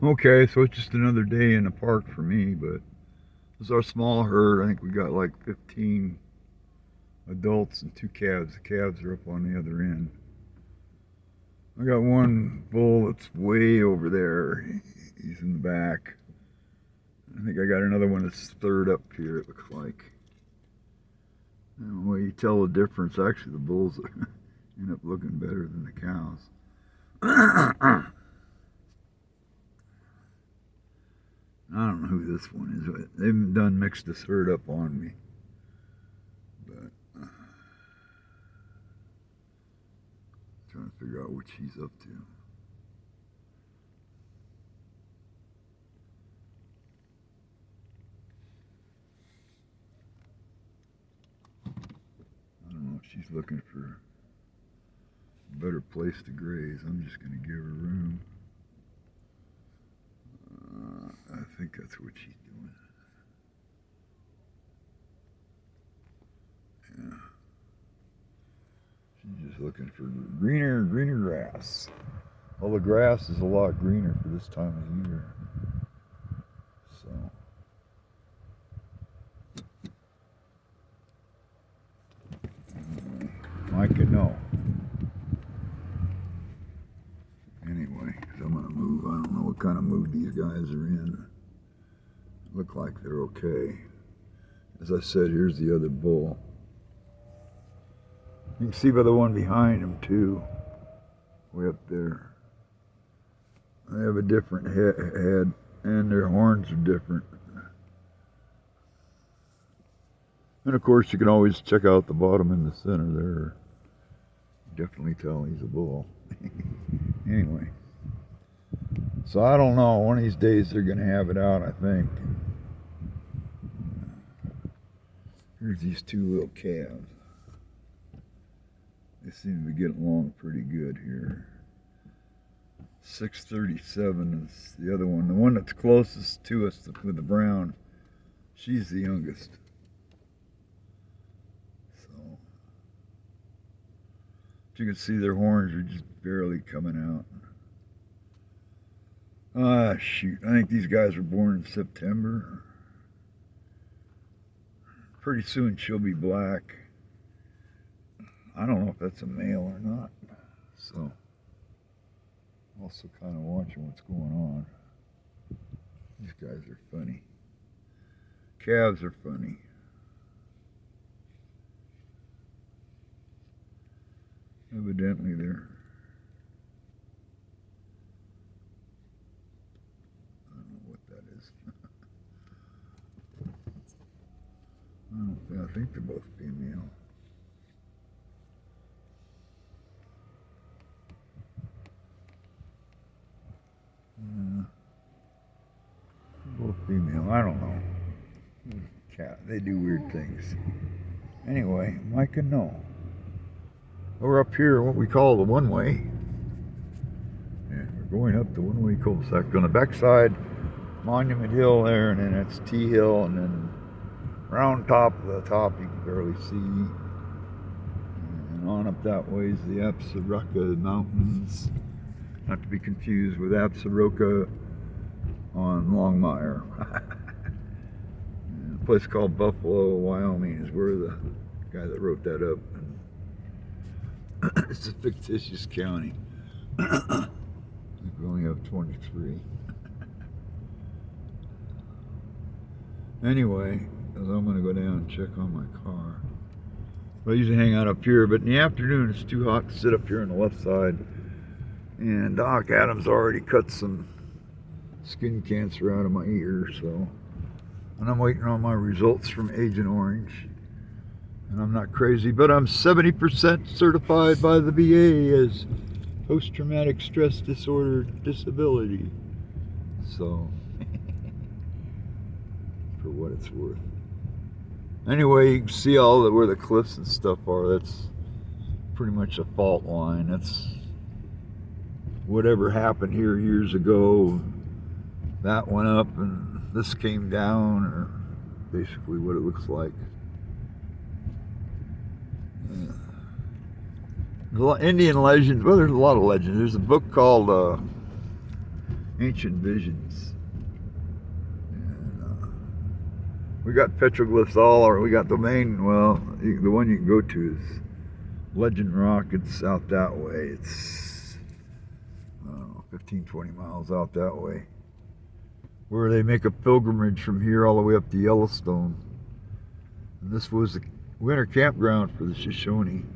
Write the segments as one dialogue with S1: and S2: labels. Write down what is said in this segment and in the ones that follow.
S1: Okay, so it's just another day in the park for me, but this is our small herd. I think we got like 15 adults and two calves. The calves are up on the other end. I got one bull that's way over there. He's in the back. I think I got another one that's third up here, it looks like. And well, you tell the difference. Actually, the bulls end up looking better than the cows. I don't know who this one is. They haven't done mixed this herd up on me. But trying to figure out what she's up to. I don't know if she's looking for a better place to graze. I'm just going to give her room. I think that's what she's doing. Yeah. She's just looking for greener grass. Well, the grass is a lot greener for this time of year. So. I can know. Anyway, so I'm going to move. I don't know what kind of mood these guys are in. Look like they're okay. As I said, here's the other bull. You can see by the one behind him too, way up there. They have a different head, and their horns are different. And of course, you can always check out the bottom in the center there. Definitely tell he's a bull. Anyway, so I don't know. One of these days they're going to have it out, I think. Here's these two little calves. They seem to be getting along pretty good here. 637 is the other one. The one that's closest to us with the brown, she's the youngest. So, as you can see, their horns are just barely coming out. Ah, shoot. I think these guys were born in September. Pretty soon she'll be black. I don't know if that's a male or not. So, also kind of watching what's going on. These guys are funny. Calves are funny. Evidently they're... I don't know what that is. I think they're both female. Both female. I don't know. Cat. They do weird things. Anyway, Mike and no. We're up here, what we call the one-way. And we're going up the one-way cul-de-sac. On the backside, Monument Hill there, and then it's T Hill, and then round top of the top you can barely see. And on up that way is the Absaroka Mountains. Not to be confused with Absaroka on Longmire. A place called Buffalo, Wyoming is where the guy that wrote that up. It's a fictitious county. I think we only have 23. Anyway, because I'm going to go down and check on my car. I usually hang out up here, but in the afternoon it's too hot to sit up here on the left side. And Doc Adams already cut some skin cancer out of my ear, so. And I'm waiting on my results from Agent Orange. And I'm not crazy, but I'm 70% certified by the VA as post-traumatic stress disorder disability. So, for what it's worth. Anyway, you can see all where the cliffs and stuff are. That's pretty much a fault line. That's whatever happened here years ago. That went up and this came down, or basically what it looks like. Indian legends. Well, there's a lot of legends. There's a book called Ancient Visions. And, we got petroglyphs all over. We got the main, well, the one you can go to is Legend Rock. It's out that way. It's, I don't know, 15, 20 miles out that way, where they make a pilgrimage from here all the way up to Yellowstone. And this was the winter campground for the Shoshone.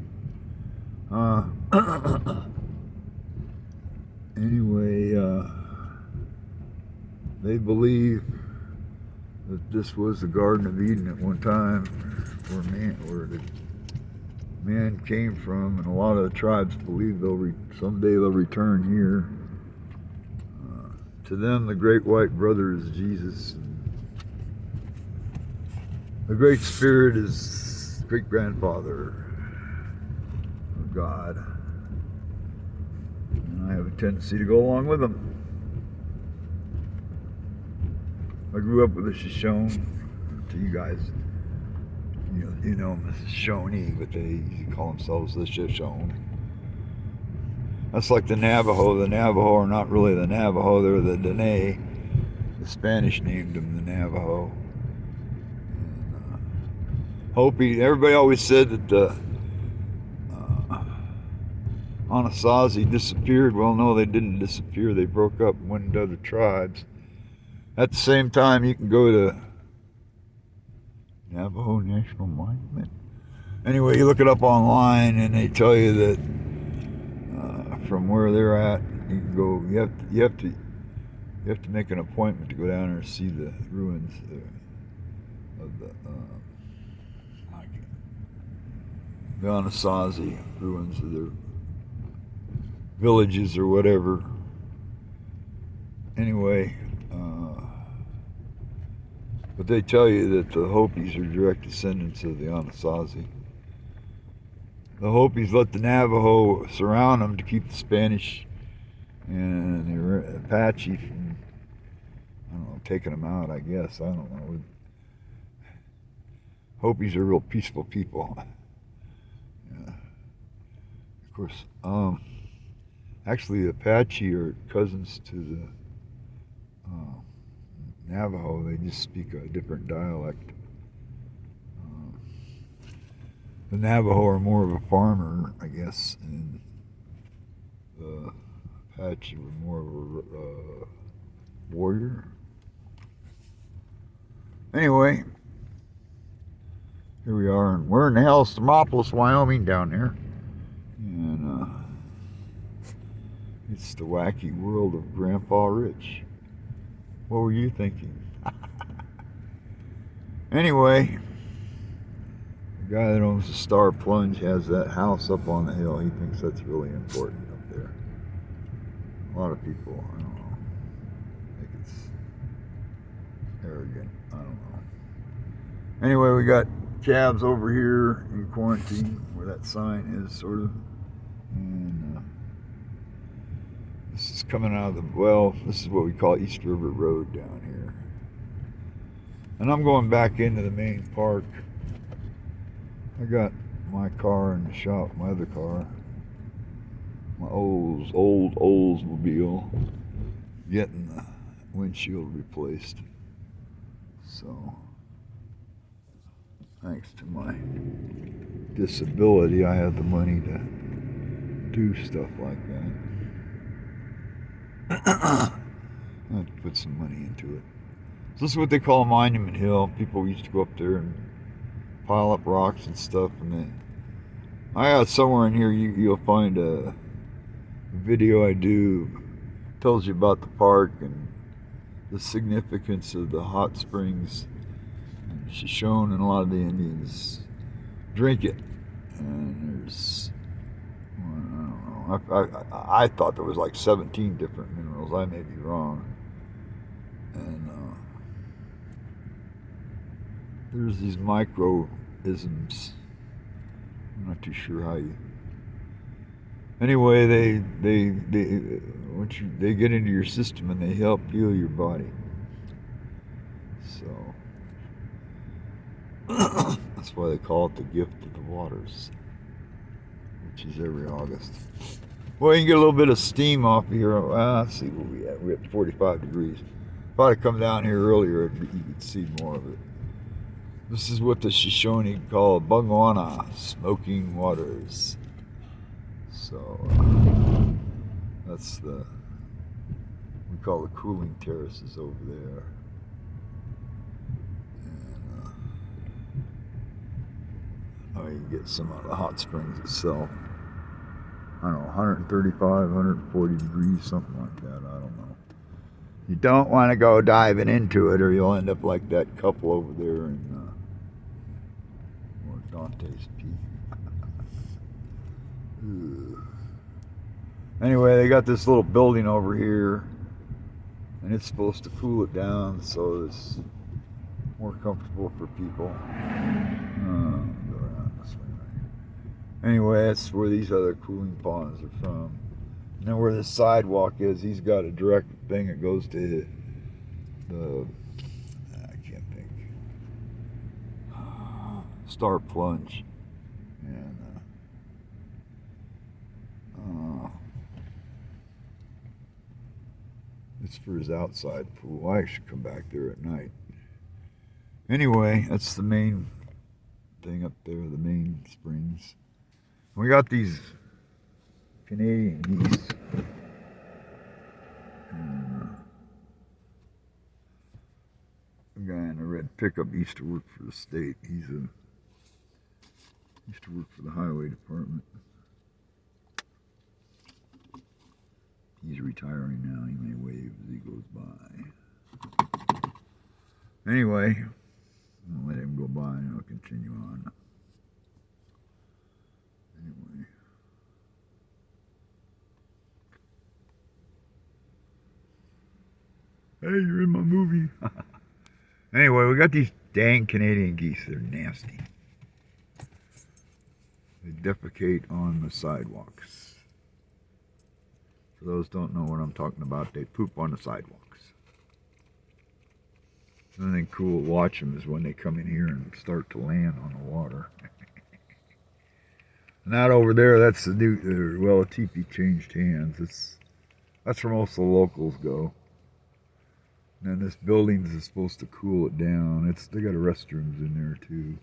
S1: Anyway, they believe that this was the Garden of Eden at one time, where the man came from, and a lot of the tribes believe someday they'll return here. To them, the Great White Brother is Jesus. The Great Spirit is great-grandfather of God. And I have a tendency to go along with them. I grew up with the Shoshone. To you guys, you know them as Shawnee, but they call themselves the Shoshone. That's like the Navajo. The Navajo are not really the Navajo, they're the Dene. The Spanish named them the Navajo. And, Hopi, everybody always said that the Anasazi disappeared. Well, no, they didn't disappear. They broke up and went into other tribes. At the same time, you can go to Navajo National Monument. Anyway, you look it up online, and they tell you that from where they're at, you can go. You have to make an appointment to go down there and see the ruins of the Anasazi ruins of their villages or whatever. Anyway. But they tell you that the Hopis are direct descendants of the Anasazi. The Hopis let the Navajo surround them to keep the Spanish and the Apache from, I don't know, taking them out, I guess. I don't know. Hopis are real peaceful people. Yeah. Of course, actually the Apache are cousins to the Navajo. They just speak a different dialect. The Navajo are more of a farmer, I guess, and the Apache were more of a warrior. Anyway, here we are, and we're in the hell's Thermopolis, Wyoming, down there, and it's the wacky world of Grandpa Rich. What were you thinking? Anyway, the guy that owns the Star Plunge has that house up on the hill. He thinks that's really important up there. A lot of people, I don't know, think it's arrogant. I don't know. Anyway, we got cabs over here in quarantine where that sign is, sort of. And this is coming out of this is what we call East River Road down here. And I'm going back into the main park. I got my car in the shop, my other car, my old Oldsmobile, getting the windshield replaced. So, thanks to my disability, I have the money to do stuff like that. I have to put some money into it. So this is what they call Monument Hill. People used to go up there and pile up rocks and stuff. And I got somewhere in here you'll find a video I do. Tells you about the park and the significance of the hot springs. And Shoshone and a lot of the Indians drink it. And there's, I don't know, I thought there was like 17 different minerals. I may be wrong. And there's these microisms. I'm not too sure how you. Anyway, they get into your system and they help heal your body. So that's why they call it the gift of the waters, which is every August. Well, you can get a little bit of steam off here. Let's see where we at. We're at 45 degrees. If I'd have come down here earlier, you could see more of it. This is what the Shoshone call Bungwana, smoking waters. So that's we call the cooling terraces over there. And you can get some out of the hot springs itself. I don't know, 135, 140 degrees, something like that. I don't know. You don't want to go diving into it, or you'll end up like that couple over there in Dante's Peak. Anyway, they got this little building over here, and it's supposed to cool it down so it's more comfortable for people. Go around this way right here. Anyway, that's where these other cooling ponds are from. And then where the sidewalk is, he's got a direct thing that goes to the, I can't think, Star Plunge. And it's for his outside pool. I should come back there at night. Anyway, that's the main thing up there, the main springs. We got these Canadian geese. And, a guy in a red pickup used to work for the state. He used to work for the highway department. He's retiring now. He may wave as he goes by. Anyway, I'll let him go by and I'll continue on. Anyway. Hey, you're in my movie. Anyway, we got these dang Canadian geese. They're nasty. They defecate on the sidewalks. For those who don't know what I'm talking about, they poop on the sidewalks. The only thing cool to watch them is when they come in here and start to land on the water. And out over there, that's the new, well, the teepee changed hands. That's where most of the locals go. And then this building is supposed to cool it down. They got restrooms in there too.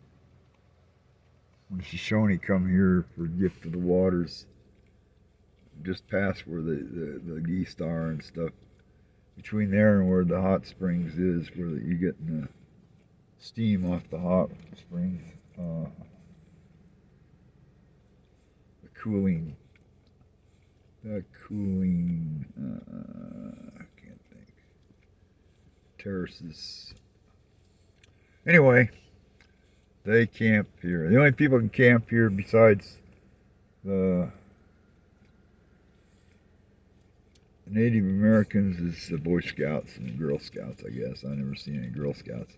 S1: When Shoshone come here for Gift of the Waters, just past where the geese are and stuff, between there and where the hot springs is, where you get the steam off the hot springs, the cooling, I can't think, terraces. Anyway, they camp here. The only people who can camp here besides the Native Americans is the Boy Scouts and the Girl Scouts, I guess. I've never seen any Girl Scouts.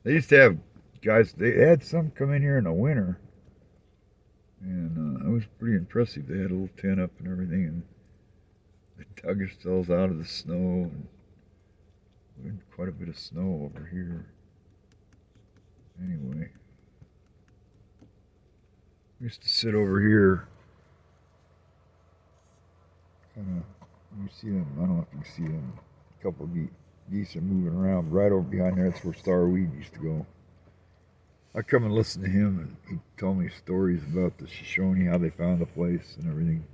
S1: They used to have guys, they had some come in here in the winter, and it was pretty impressive. They had a little tent up and everything, and they dug themselves out of the snow, and we had quite a bit of snow over here. Anyway, we used to sit over here, kind of. You see them, I don't know if you see them, a couple of geese are moving around. Right over behind there, that's where Starweed used to go. I come and listen to him, and he told me stories about the Shoshone, how they found the place and everything.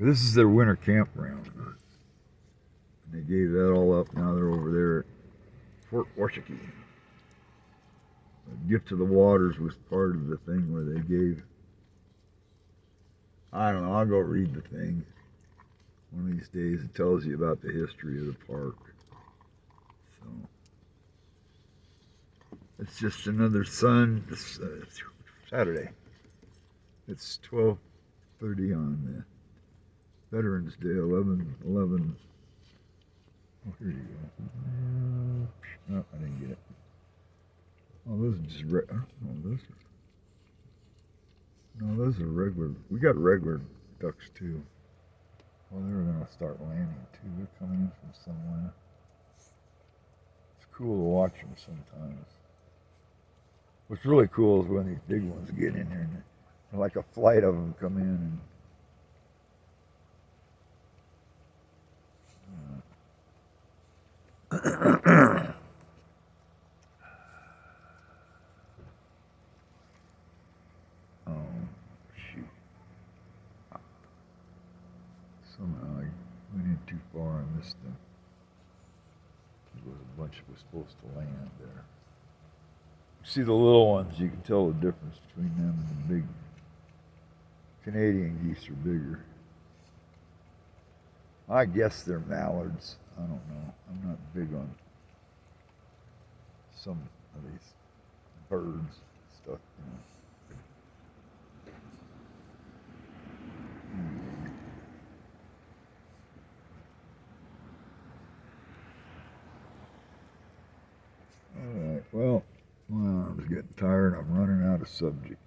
S1: This is their winter campground. And they gave that all up. Now they're over there at Fort Washakie. The Gift of the Waters was part of the thing where they gave, I don't know, I'll go read the thing. One of these days it tells you about the history of the park. So it's just another Saturday. It's 12:30 on the Veterans Day, 11. Oh, here you go. No, I didn't get it. Oh, those are just those are regular. We got regular ducks too. Well, they're going to start landing too. They're coming in from somewhere. It's cool to watch them sometimes. What's really cool is when these big ones get in there and like a flight of them come in, and Oh, shoot. Somehow I went in too far and missed them. There was a bunch that was supposed to land there. See the little ones, you can tell the difference between them and the big Canadian geese are bigger. I guess they're mallards. I don't know. I'm not big on some of these birds stuff, All right. Well, my arm's getting tired. I'm running out of subject.